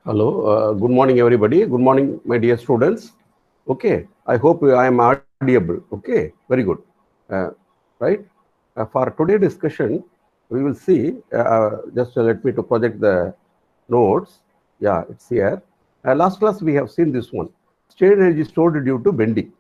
Hello, good morning, everybody. Good morning, my dear students. Okay, I hope I am audible. Okay, very good. Uh, right? For today's discussion, we will see. Just let me to project the notes. Yeah, it's here. Last class we have seen this one. Strain energy stored due to bending.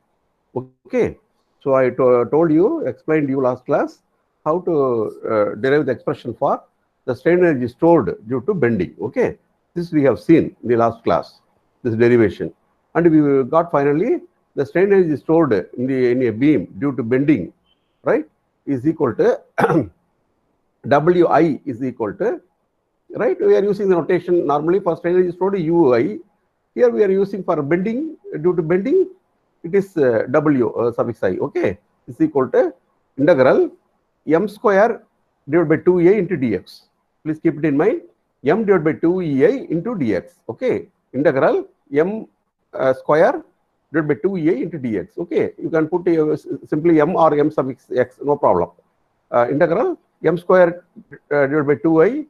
Okay, so I told you, explained you last class how to derive the expression for the strain energy stored due to bending. Okay, this we have seen in the last class, this derivation, and we got finally the strain energy stored in a beam due to bending, right, is equal to Wi is equal to, right? We are using the notation normally for strain energy stored Ui. Here we are using for bending, due to bending, it is W suffix I, okay, is equal to integral m square divided by 2a into dx. Please keep it in mind, m divided by 2ei into dx, okay, integral m square divided by 2a into dx, okay. You can put simply m or m suffix x, no problem. Integral m square divided by 2i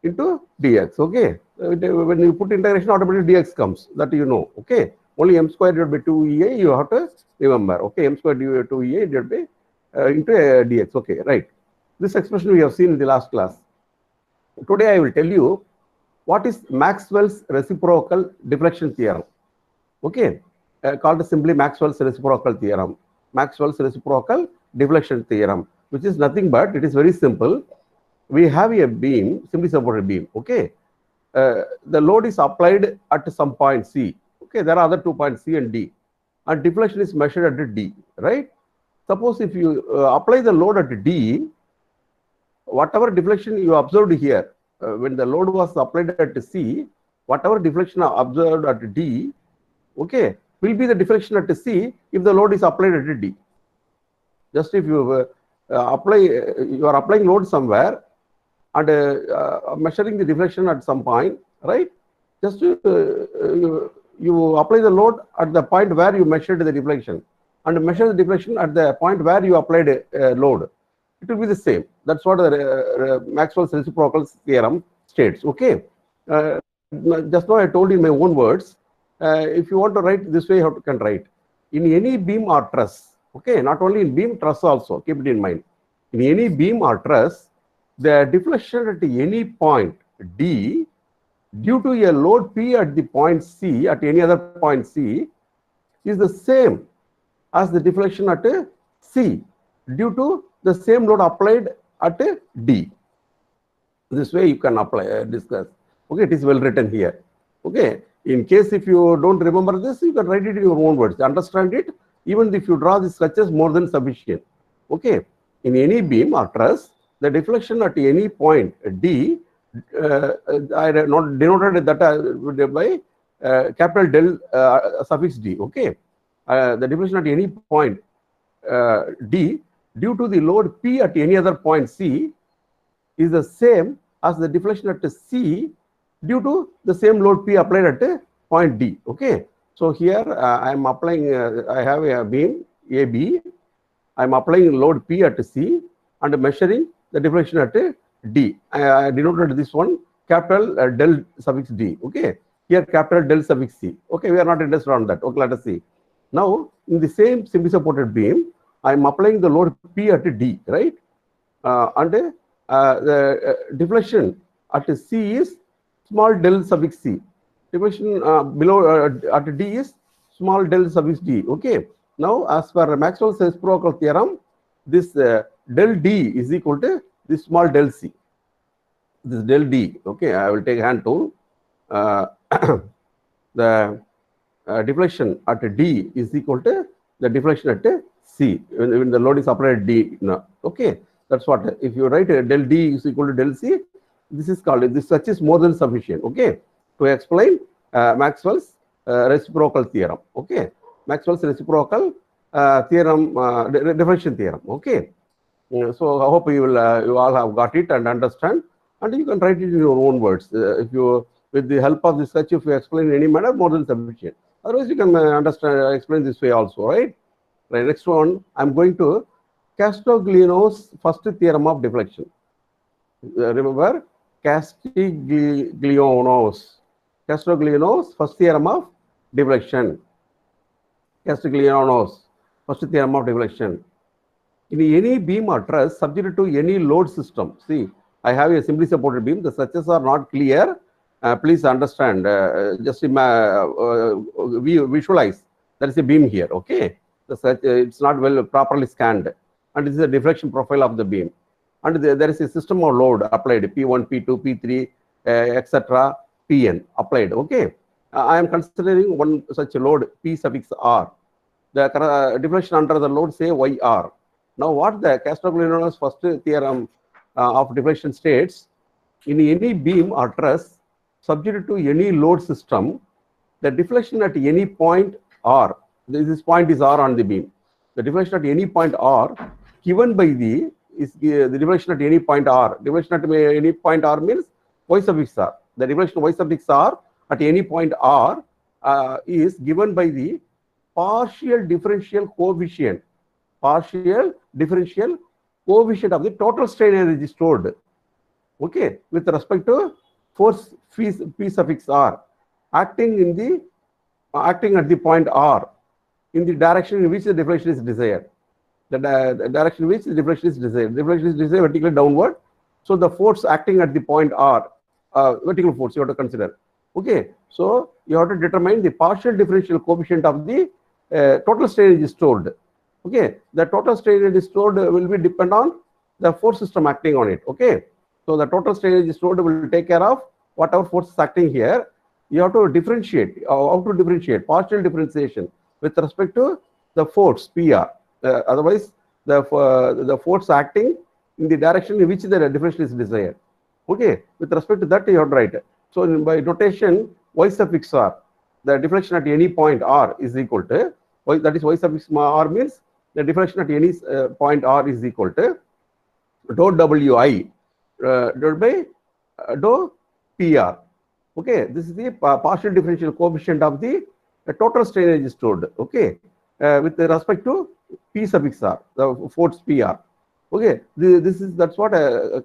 into dx, okay. When you put integration, automatically dx comes, that you know, okay. Only m square divided by 2ei you have to remember, okay. M square divided by 2ei divided by into dx, okay, right. This expression we have seen in the last class. Today I will tell you what is Maxwell's reciprocal deflection theorem, okay, called simply Maxwell's reciprocal theorem. Maxwell's reciprocal deflection theorem, which is nothing but, it is very simple. We have a beam, simply supported beam, okay. The load is applied at some point C, okay. There are other 2 points C and D, and deflection is measured at D, right? Suppose if you apply the load at D, whatever deflection you observed here, when the load was applied at C, whatever deflection observed at D, okay, will be the deflection at C if the load is applied at D. Just if you you are applying load somewhere and measuring the deflection at some point, right? Just you apply the load at the point where you measured the deflection and measure the deflection at the point where you applied a load. It will be the same. That's what the Maxwell's reciprocal theorem states, okay. Just now I told you in my own words. If you want to write this way, you can write. In any beam or truss, okay, not only in beam, truss also, keep it in mind. In any beam or truss, the deflection at any point D due to a load P at the point C, at any other point C, is the same as the deflection at C due to the same load applied at D. This way you can apply, discuss. Okay, it is well written here. Okay, in case if you don't remember this, you can write it in your own words. Understand it, even if you draw the sketches, more than sufficient. Okay, in any beam or truss, the deflection at any point D, I denoted that by capital del suffix D, okay. The deflection at any point D due to the load P at any other point C is the same as the deflection at C due to the same load P applied at point D, okay. So here I am applying, I have a beam AB, I am applying load P at C and measuring the deflection at D. I denoted this one capital del suffix D, okay. Here capital del suffix C, okay. We are not interested on that, okay. Let us see. Now in the same simply supported beam, I am applying the load P at D, right? And the deflection at C is small del suffix C. Deflection below at D is small del suffix D, okay. Now as per Maxwell's reciprocal theorem, this del D is equal to this small del C. This del D, okay. I will take hand tool. The deflection at D is equal to the deflection at C when the load is applied at D. Okay, that's what. If you write del D is equal to del C, this is called, this such is more than sufficient, okay, to explain Maxwell's reciprocal theorem, okay. Maxwell's reciprocal theorem, deflection theorem, okay. So I hope you all have got it and understand, and you can write it in your own words. If you, with the help of this sketch, if you explain in any manner, more than sufficient. Otherwise, you can understand, explain this way also, right? Right. Next one, I'm going to Castigliano's first theorem of deflection. Remember, Castigliono's first theorem of deflection. Castigliono's first theorem of deflection. In any beam or truss subject to any load system. See, I have a simply supported beam. The structures are not clear. Please understand. Just visualize. There is a beam here. Okay, it's not well properly scanned, and this is a deflection profile of the beam. And there is a system of load applied, P1, P2, P3, etc., Pn applied. Okay, I am considering one such load P suffix R. The deflection under the load say YR. Now, what the Castigliono's first theorem of deflection states, in any beam or truss subject to any load system, the deflection at any point R, this point is R on the beam. The deflection at any point R given by the deflection at any point R. Deflection at any point R means Y suffix R. The deflection Y suffix R at any point R is given by the partial differential coefficient of the total strain energy stored. Okay, with respect to force P suffix R acting at the point R in the direction in which the deflection is desired. The direction in which the deflection is desired. Deflection is desired vertically downward. So the force acting at the point R, vertical force you have to consider. Okay, so you have to determine the partial differential coefficient of the total strain energy stored. Okay, the total strain energy stored will be depend on the force system acting on it. Okay, so the total strain energy stored will take care of whatever force is acting here. You have to differentiate. How to differentiate? Partial differentiation with respect to the force PR. Otherwise, the force acting in the direction in which the differential is desired. Okay, with respect to that you have to write. So by notation, Y suffix R, the deflection at any point R is equal to Y, that is Y suffix R means the deflection at any point R is equal to dou Wi divided by dou PR. Okay, this is the partial differential coefficient of the total strain energy stored. Okay, with respect to P suffix R, the force PR. Okay, that's what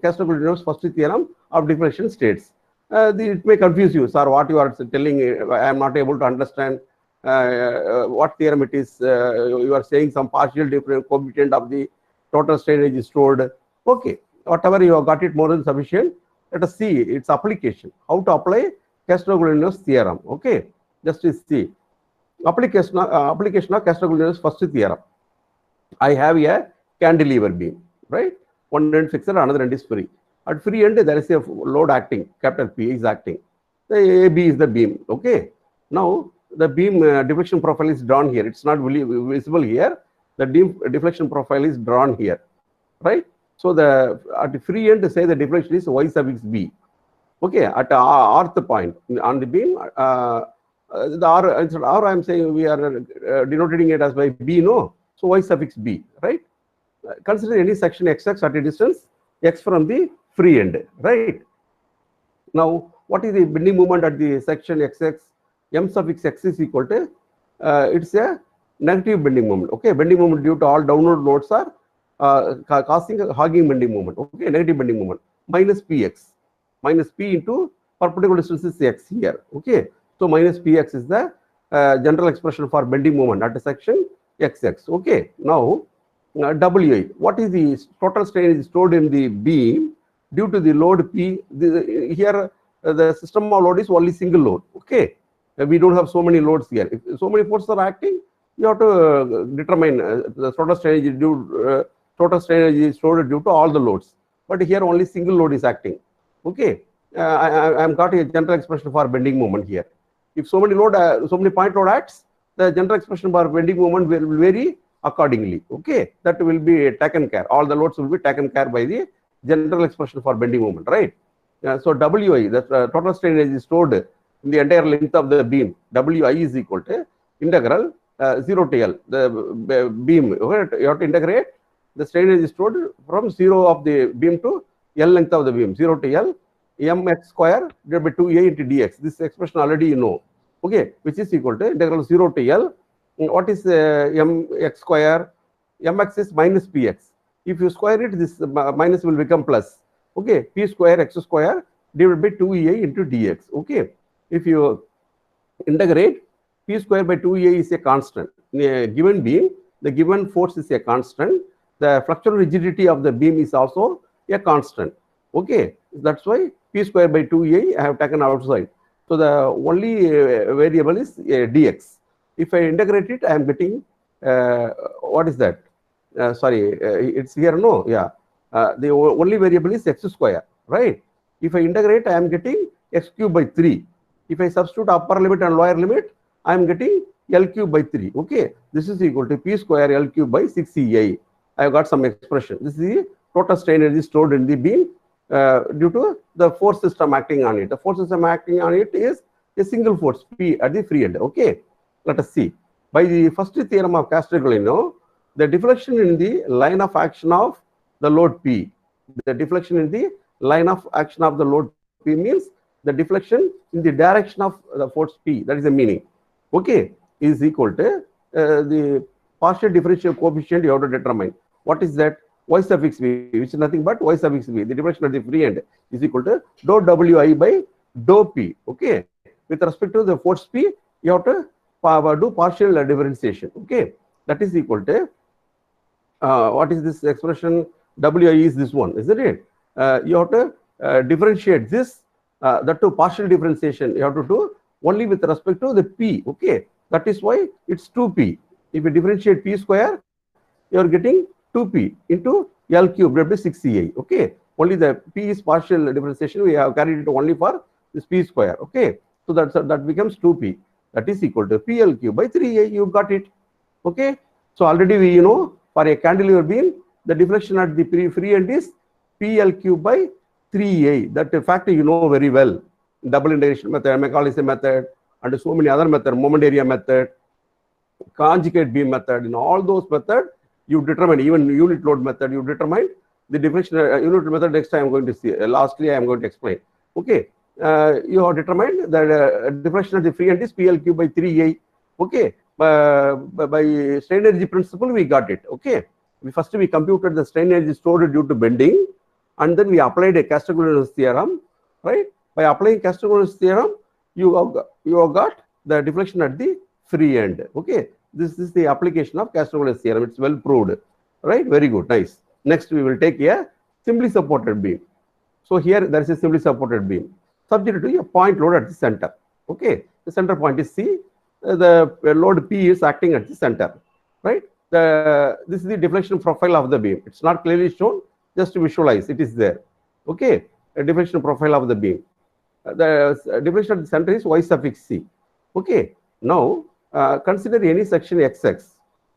Castigliono's first theorem of deflection states. It may confuse you, sir. What you are telling, I am not able to understand what theorem it is. You are saying some partial differential coefficient of the total strain energy stored. Okay, whatever you have got it more than sufficient. Let us see its application. How to apply Castigliono's theorem. Okay, just to see application of Castigliono's first theorem. I have a cantilever beam, right? One end fixed, another end is free. At free end, there is a load acting, capital P is acting. The AB is the beam. Okay. Now, the beam deflection profile is drawn here. It's not really visible here. The deflection profile is drawn here, right? So, at the free end, say the deflection is Y suffix B. Okay. At the rth point on the beam, the R, I am saying we are denoting it as by B, no? So, Y suffix B, right? Consider any section XX at a distance X from the free end, right? Now, what is the bending moment at the section XX? M suffix X is equal to, it's a negative bending moment. Okay, bending moment due to all downward loads are causing a hogging bending moment. Okay, negative bending moment minus Px, minus P into perpendicular distance is X here. Okay, so minus Px is the general expression for bending moment at the section XX. Okay, now Wi, what is the total strain stored in the beam due to the load P? Here the system of load is only single load. Okay, we don't have so many loads here. If so many forces are acting, you have to determine the total strain energy stored due to all the loads. But here only single load is acting. Okay, I am got a general expression for bending moment here. If so many point load acts, the general expression for bending moment will vary accordingly. Okay, that will be taken care. All the loads will be taken care by the general expression for bending moment, right? So Wi, the total strain energy stored in the entire length of the beam, Wi is equal to integral 0 to L. The beam, okay, you have to integrate the strain energy stored from 0 of the beam to L length of the beam, 0 to L, mx square divided by 2a into dx. This expression already you know, okay, which is equal to integral 0 to L. What is mx square? Mx is minus px. If you square it, this minus will become plus. Okay, p square x square divided by 2ei into dx. Okay, if you integrate, p square by 2ei is a constant. In a given beam, the given force is a constant. The fluctual rigidity of the beam is also a constant. Okay, that's why p square by 2ei I have taken outside. So the only variable is dx. If I integrate it, I am getting what is that? Sorry, it's here. No, yeah. The only variable is x square, right? If I integrate, I am getting x cube by 3. If I substitute upper limit and lower limit, I am getting L cube by 3. Okay, this is equal to P square L cube by 6EI. I have got some expression. This is the total strain energy stored in the beam due to the force system acting on it. The force system acting on it is a single force P at the free end. Okay, let us see. By the first theorem of Castiglione, the deflection in the line of action of the load P, the deflection in the line of action of the load P means the deflection in the direction of the force P, that is the meaning, okay, is equal to the partial differential coefficient you have to determine. What is that? Y suffix V, which is nothing but Y suffix V. The deflection at the free end is equal to dou Wi by dou P, okay. With respect to the force P, you have to do partial differentiation, okay. That is equal to, what is this expression? Wi is this one, isn't it? You have to differentiate this. That to partial differentiation you have to do only with respect to the P, okay. That is why it's 2P. If you differentiate P square, you are getting 2P into L cube divided by 6Ci, okay. Only the P is partial differentiation. We have carried it only for this P square, okay. So that becomes 2P. That is equal to PL cube by 3A. You got it, okay. So already we know for a cantilever beam, the deflection at the free end is PL cube by 3A. That fact you know very well. Double integration method, Macaulay's method, and so many other methods, moment area method, conjugate beam method. In all those methods, you determine, even unit load method, you determine the deflection unit method. Next time I am going to see. Lastly, I am going to explain. Okay, you have determined that deflection at the free end is PL cube by 3A. Okay, by strain energy principle, we got it. Okay, first we computed the strain energy stored due to bending, and then we applied a Castiglione's theorem, right? By applying Castiglione's theorem, you have got the deflection at the free end. Okay, this is the application of Castiglione's theorem. It's well proved, right? Very good, nice. Next, we will take a simply supported beam. So here there is a simply supported beam subject to a point load at the center. Okay, the center point is C. The load P is acting at the center, right? This is the deflection profile of the beam. It's not clearly shown. Just to visualize, it is there. Okay, a deflection profile of the beam. The deflection at the center is Y suffix C. Okay, now consider any section XX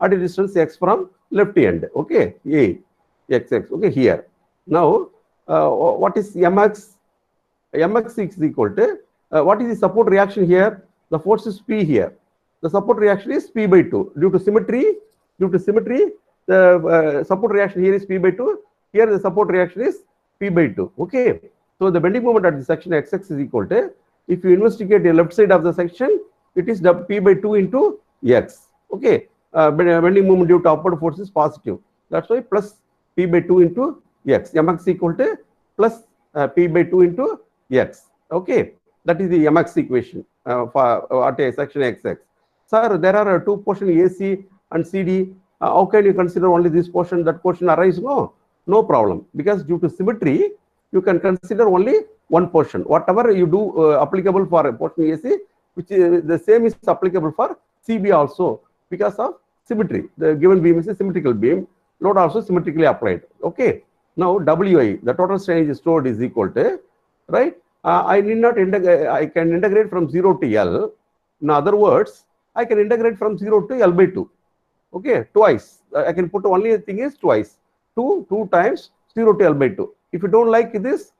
at a distance X from left end. Okay, A, XX. Okay, here. Now, what is Mx? Mx is equal to, what is the support reaction here? The force is P here. The support reaction is P by 2. Due to symmetry, the support reaction here is P by 2. Here the support reaction is P by 2. Okay. So the bending moment at the section XX is equal to, if you investigate the left side of the section, it is P by 2 into X. Okay. Bending moment due to upward force is positive. That's why plus P by 2 into X. Mx equal to plus P by 2 into X. Okay. That is the Mx equation for at a section XX. Sir, there are two portions AC and CD. How can you consider only this portion, that portion arise? No problem. Because due to symmetry, you can consider only one portion. Whatever you do applicable for a portion AC, which is the same is applicable for CB also, because of symmetry. The given beam is a symmetrical beam. Load also symmetrically applied. Okay. Now Wi, the total strain energy stored, is equal to, right? I need not integrate. I can integrate from 0 to L. In other words, I can integrate from 0 to L by 2. Okay, twice. I can put only thing is twice. 2 times 0 to L by 2. If you don't like this,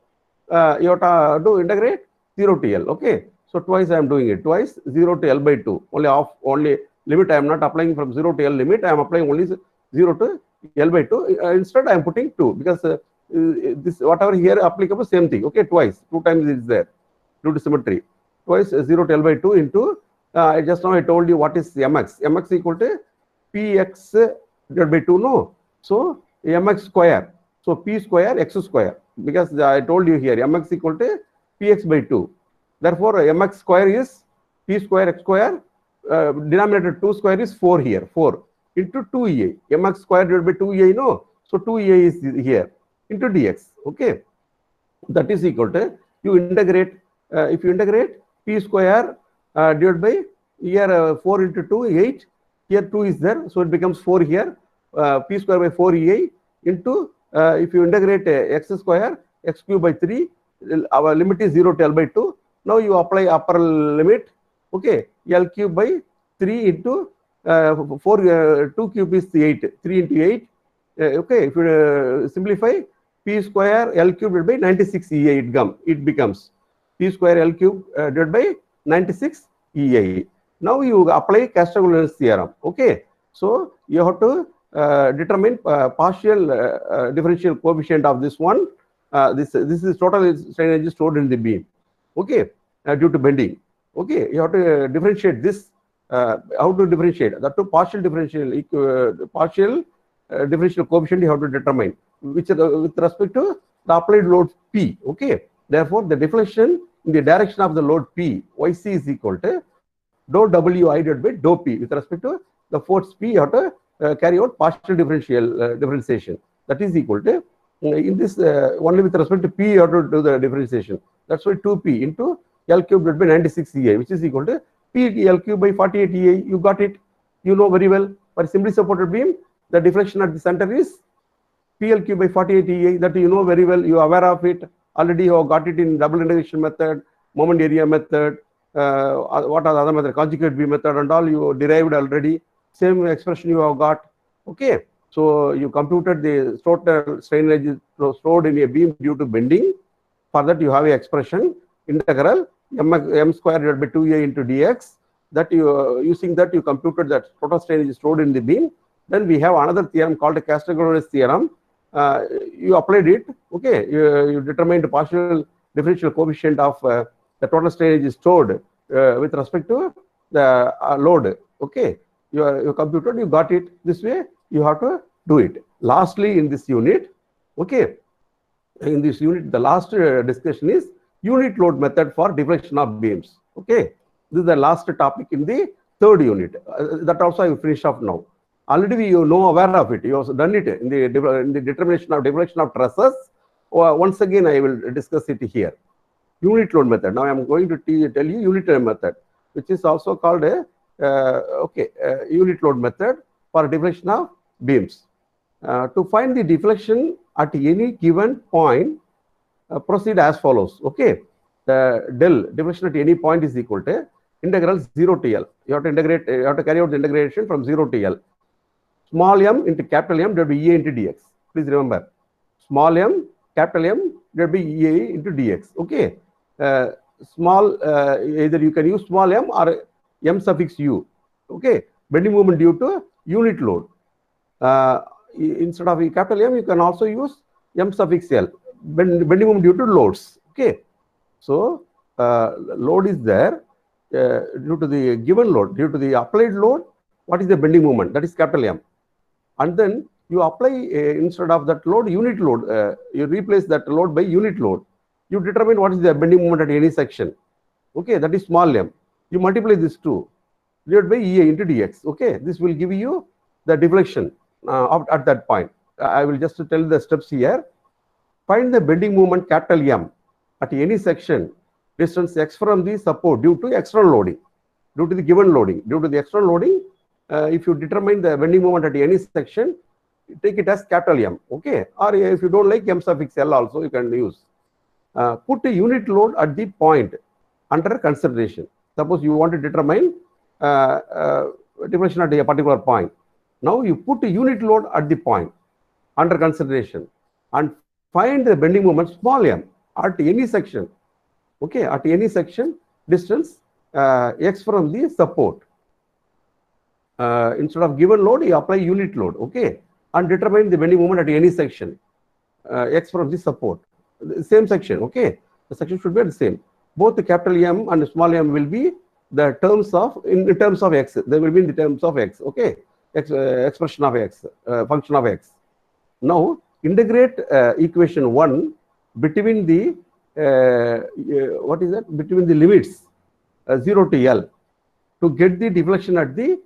you have to do integrate 0 to L. Okay, so twice I am doing it. Twice 0 to L by 2. Only limit I am not applying from 0 to L limit. I am applying only 0 to L by 2. Instead I am putting 2 because this whatever here applicable, same thing. Okay, twice. 2 times it is there due to symmetry. Twice 0 to L by 2 into just now I told you what is Mx. Mx equal to Px divided by 2. No, so Mx square. So P square X square, because I told you here Mx equal to px by 2. Therefore, mx square is p square x square, denominator 2 square is 4 here, 4 into 2EA, mx square divided by 2EA, no? So 2EA is here into dx, okay? That is equal to, you integrate, if you integrate p square divided by, here 4 into 2, 8, here 2 is there, so it becomes 4 here, p square by 4EA into, if you integrate x square, x cube by 3, our limit is 0 to L by 2. Now you apply upper limit, okay, L cube by 3 into 4, 2 cube is 8, 3 into 8, okay, if you simplify, p square L cube divided by 96 EA, it becomes p square L cube divided by 96 EA. Now you apply Castigliano's theorem, okay. So you have to determine partial differential coefficient of this one. This is total strain energy stored in the beam, okay, due to bending. Okay, you have to differentiate this. How to differentiate? That to partial differential differential coefficient you have to determine, which with respect to the applied load P. Okay, therefore the deflection in the direction of the load P, Yc is equal to dou Wi divided by dou P. With respect to the force P, you have to carry out partial differential differentiation. That is equal to, in this only with respect to P you have to do the differentiation. That's why 2P into L cube divided by 96 EA, which is equal to P L cube by 48 EA. You got it. You know very well. For simply supported beam, the deflection at the center is PL cube by 48 EA. That you know very well. You are aware of it. Already you have got it in double integration method, moment area method, what are the other method, conjugate beam method and all you derived already. Same expression you have got. Okay. So you computed the total strain energy stored in a beam due to bending. For that you have a expression integral m square divided by 2a into dx. That you using that you computed that total strain energy stored in the beam. Then we have another theorem called the Castigliano's theorem. You applied it. Okay. You determined the partial differential coefficient of the total strain energy stored with respect to the load. Okay. You computed. You got it. This way you have to do it. Lastly, in this unit, okay, in this unit, the last discussion is unit load method for deflection of beams. Okay, this is the last topic in the third unit. That also I will finish off now. Already you know aware of it. You have done it in the determination of deflection of trusses. Once again, I will discuss it here. Unit load method. Now I am going to tell you unit load method, which is also called a unit load method for deflection of beams. To find the deflection at any given point, proceed as follows. Okay, the del deflection at any point is equal to integral 0 to L. You have to integrate. You have to carry out the integration from 0 to L. Small m into capital M divided by EA into dx. Please remember, small m, capital M divided by EA into dx. Okay, either you can use small m or m suffix u. Okay, bending moment due to unit load. Instead of capital M, you can also use m suffix L. Bending moment due to loads. Okay, so load is there due to the given load, due to the applied load. What is the bending moment? That is capital M. And then you apply instead of that load, unit load. You replace that load by unit load. You determine what is the bending moment at any section. Okay, that is small m. You multiply this two divided by EA into dx. Okay, this will give you the deflection at that point. I will just tell the steps here. Find the bending moment capital M at any section distance x from the support due to external loading, due to the given loading. Due to the external loading, if you determine the bending moment at any section, take it as capital M. Okay, or if you don't like, m suffix L also you can use. Put a unit load at the point under consideration. Suppose you want to determine deflection at a particular point. Now you put a unit load at the point under consideration and find the bending moment small m at any section. Okay, at any section distance x from the support. Instead of given load, you apply unit load. Okay, and determine the bending moment at any section x from the support. The same section. Okay, the section should be the same. Both the capital M and small m will be the terms of in terms of x. They will be in the terms of x. Okay, expression of x, function of x. Now integrate equation 1 between the what is that, between the limits 0 to L to get the deflection at the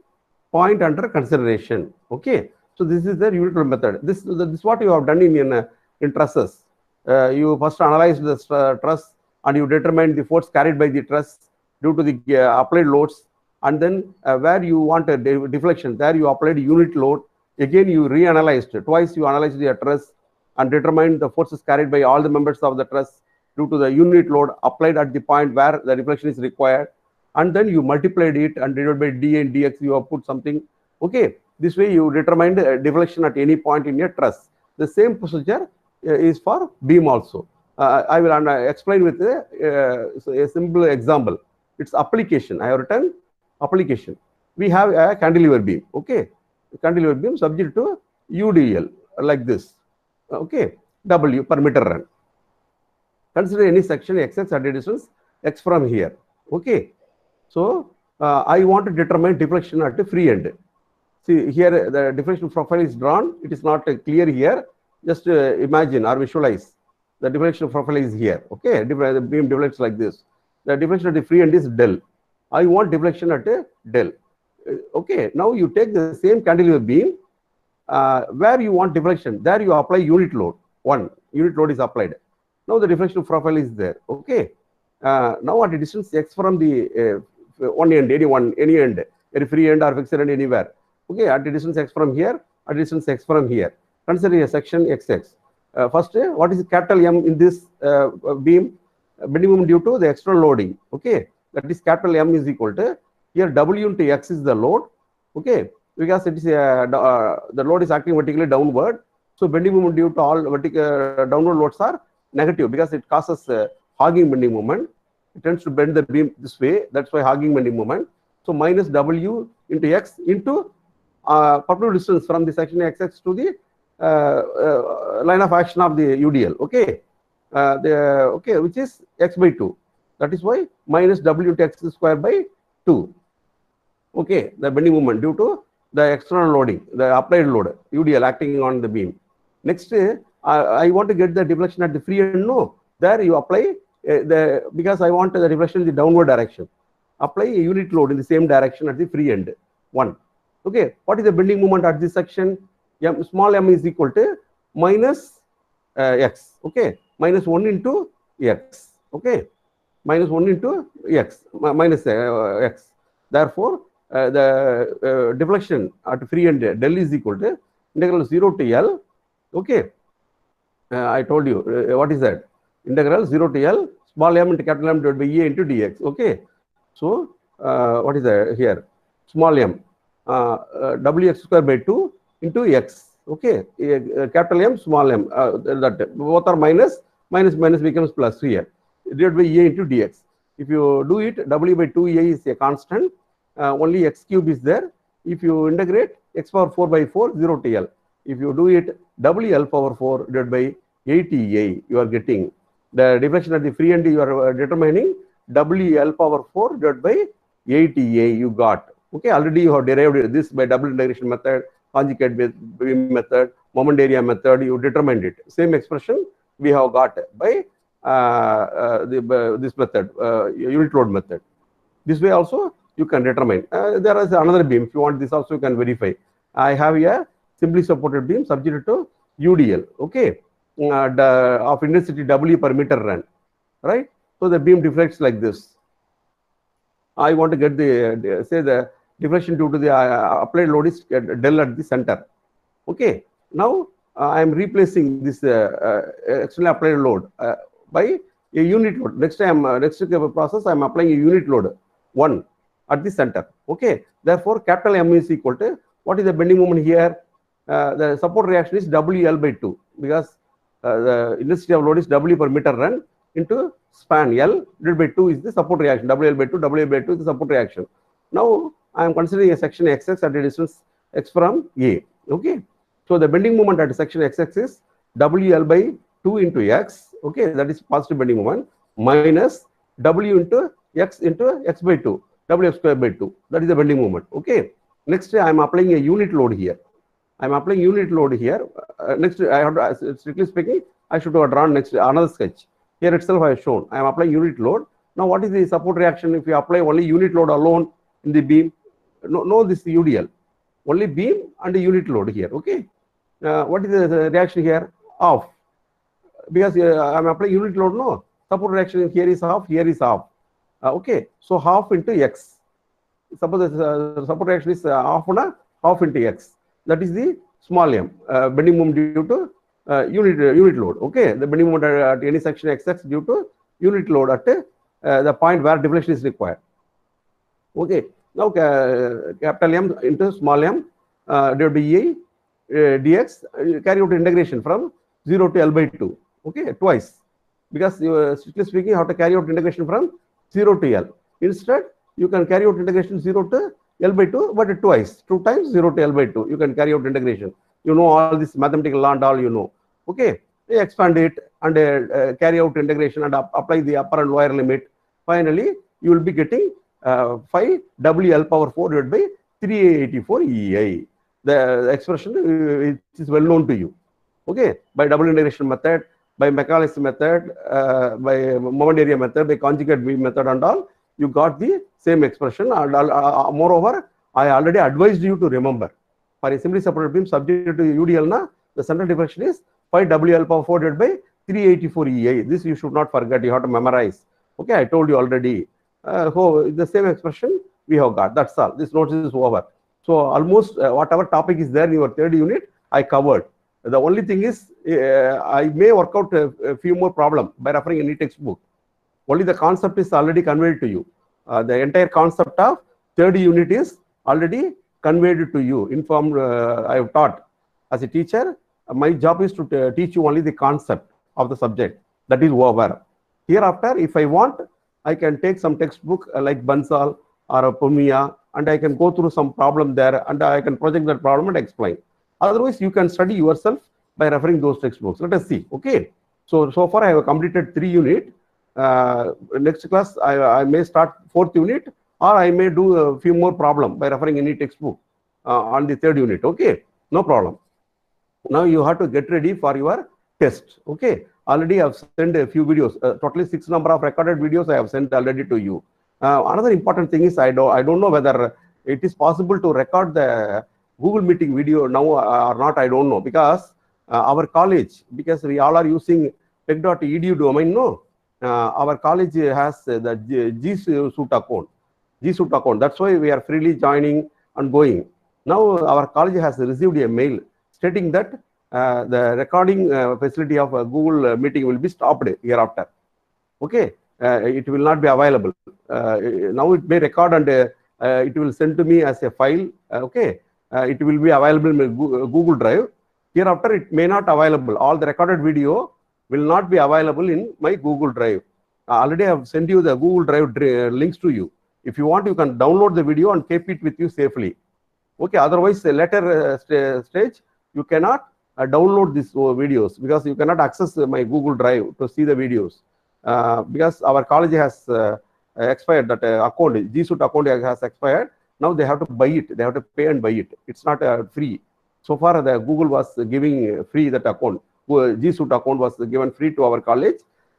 point under consideration. Okay, so this is the unit load method. This is what you have done in trusses. You first analyze the truss and you determine the force carried by the truss due to the applied loads, and then where you want a deflection, there you applied unit load. Again, you reanalyzed twice. You analyzed the truss and determined the forces carried by all the members of the truss due to the unit load applied at the point where the deflection is required, and then you multiplied it and divided by dA and dx. You have put something. Okay, this way you determined deflection at any point in your truss. The same procedure is for beam also. I will explain with a simple example. Its application. I have written application. We have a cantilever beam. Okay, cantilever beam subject to UDL like this. Okay, W per meter run. Consider any section XX at a distance x from here. Okay, so I want to determine deflection at the free end. See here the deflection profile is drawn. It is not clear here. Just imagine or visualize the deflection profile is here. Okay, the beam deflects like this. The deflection at the free end is del. I want deflection at a del. Okay, now you take the same cantilever beam. Where you want deflection, there you apply unit load. One unit load is applied. Now the deflection profile is there. Okay. Now at a distance x from the one end, any end, a free end or fixed end anywhere. Okay, at a distance x from here, at a distance x from here. Consider a section XX. First, what is capital M in this beam? Bending moment due to the external loading. Okay, that is capital M is equal to here W into X is the load. Okay, because it is the load is acting vertically downward. So bending moment due to all vertical downward loads are negative because it causes hogging bending moment. It tends to bend the beam this way. That's why hogging bending moment. So minus W into X into perpendicular distance from the section XX to the line of action of the UDL. Okay, which is x by 2. That is why minus W into X square by 2. Okay, the bending moment due to the external loading, the applied load, UDL acting on the beam. Next, I want to get the deflection at the free end. No, there you apply because I want the deflection in the downward direction. Apply a unit load in the same direction at the free end. 1. Okay, what is the bending moment at this section? Small m is equal to minus x. Okay, minus 1 into x. Okay, minus 1 into x minus x. Therefore, the deflection at free end del is equal to integral 0 to L. Okay, I told you what is that? Integral 0 to L small m into capital M divided by A into dx. Okay, so what is that here? Small m wx square by 2 into x. Okay, capital M small m that both are minus becomes plus here divided by A into dx. If you do it, w by 2a is a constant. Only x cube is there. If you integrate x power 4 by 4, 0 to L. If you do it, WL power 4 divided by 80A, you are getting the deflection at the free end. You are determining WL power 4 divided by 80A. You got. Okay, already you have derived this by double integration method, conjugate beam method, moment area method. You determined it. Same expression we have got by this method, unit load method. This way also you can determine. There is another beam. If you want this also, you can verify. I have a simply supported beam subject to UDL. Okay, of intensity W per meter run. Right. So the beam deflects like this. I want to get the say the deflection due to the applied load is del at the center. Okay. Now I am replacing this external applied load by a unit load. Next process I am applying a unit load 1 at the center. Okay. Therefore, capital M is equal to what is the bending moment here? The support reaction is WL by 2 because the intensity of load is W per meter run into span L divided by 2 is the support reaction. WL by 2 is the support reaction. Now I am considering a section XX at a distance x from A. Okay. So the bending moment at section XX is WL by 2 into x. Okay, that is positive bending moment minus W into x by 2. WF square by 2. That is the bending moment. Okay. Next, I am applying a unit load here. I am applying unit load here. Next, I have to, strictly speaking, I should have drawn next another sketch. Here itself I have shown. I am applying unit load. Now what is the support reaction if you apply only unit load alone in the beam? No, this is UDL. Only beam and the unit load here, okay? What is the reaction here? Off. Because I am applying unit load, no? Support reaction here is off, here is off. Okay, so half into X. Suppose the support reaction is half into X. That is the small m, bending moment due to unit load. Okay, the bending moment at any section XX due to unit load at the point where deflection is required. Okay, now capital M into small m divided by E dx, carry out integration from 0 to L by 2. Okay, twice. Because strictly speaking, you have to carry out integration from 0 to L. Instead, you can carry out integration 0 to L by 2, but twice. 2 times 0 to L by 2. You can carry out integration. You know all this mathematical law and all you know. Okay, you expand it and carry out integration and apply the upper and lower limit. Finally, you will be getting 5 WL power 4 divided by 384 EI. The expression is well known to you. Okay, by double integration method, by Macaulay's method, by moment area method, by conjugate beam method and all, you got the same expression. And moreover, I already advised you to remember. For a simply supported beam subject to UDL, the central deflection is 5 WL power 4 divided by 384 EI. This you should not forget. You have to memorize. Okay, I told you already. So the same expression we have got. That's all. This note is over. So almost whatever topic is there in your third unit, I covered. The only thing is, I may work out a few more problems by referring any textbook. Only the concept is already conveyed to you. The entire concept of third unit is already conveyed to you. Informed, I have taught. As a teacher, my job is to teach you only the concept of the subject. That is over. Hereafter, if I want, I can take some textbook like Bansal or Pumia, and I can go through some problem there, and I can project that problem and explain. Otherwise, you can study yourself by referring those textbooks. Let us see. Okay. So far I have completed 3 units. Next class, I may start 4th unit, or I may do a few more problems by referring any textbook on the 3rd unit. Okay. No problem. Now you have to get ready for your test. Okay. Already I have sent a few videos. Totally 6 number of recorded videos I have sent already to you. Another important thing is I don't know whether it is possible to record the Google Meeting video now or not. I don't know, because our college, because we all are using tech.edu domain, no, our college has the G Suite account. That's why we are freely joining and going. Now our college has received a mail stating that the recording facility of Google Meeting will be stopped hereafter. Okay, it will not be available. Now it may record and it will send to me as a file. Okay, it will be available in Google Drive. Hereafter, it may not available. All the recorded video will not be available in my Google Drive. Already I have sent you the Google Drive links to you. If you want, you can download the video and keep it with you safely. Okay, otherwise, a later stage, you cannot download these videos, because you cannot access my Google Drive to see the videos. Because our college has expired, that account, G Suite account has expired. Now they have to buy it. They have to pay and buy it. It's not free. So far, the Google was giving free that account. G Suite account was given free to our college.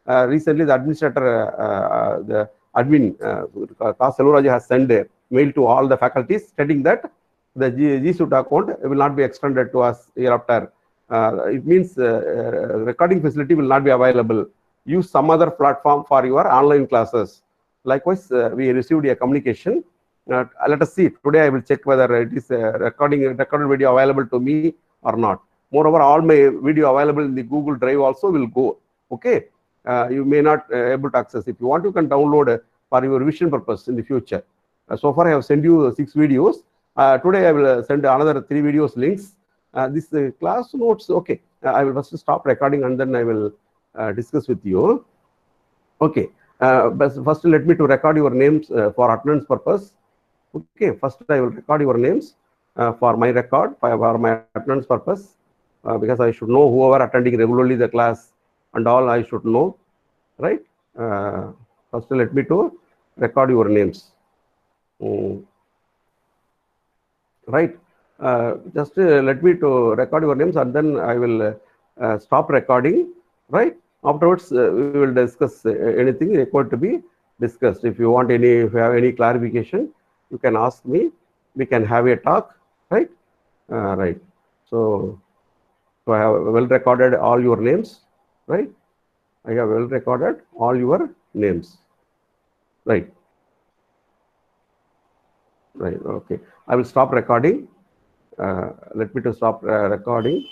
Recently, the administrator, the admin, Ka Selvaraju, has sent a mail to all the faculties stating that the G Suite account will not be extended to us hereafter. It means recording facility will not be available. Use some other platform for your online classes. Likewise, we received a communication. Let us see. Today, I will check whether it is recorded video available to me or not. Moreover, all my video available in the Google Drive also will go. Okay, you may not able to access. If you want, you can download for your revision purpose in the future. So far, I have sent you 6 videos. Today, I will send another 3 videos links. This class notes. Okay, I will first stop recording and then I will discuss with you. Okay, but first let me to record your names for attendance purpose. Okay, first I will record your names for my record, for my attendance purpose, because I should know whoever attending regularly the class and all I should know, right? First let me to record your names. Right? Just let me to record your names and then I will stop recording, right? Afterwards, we will discuss anything required to be discussed. If you want if you have any clarification, you can ask me. We can have a talk, right? Right. So I have well recorded all your names, right? I have well recorded all your names, right? Right. Okay. I will stop recording. Let me to stop recording.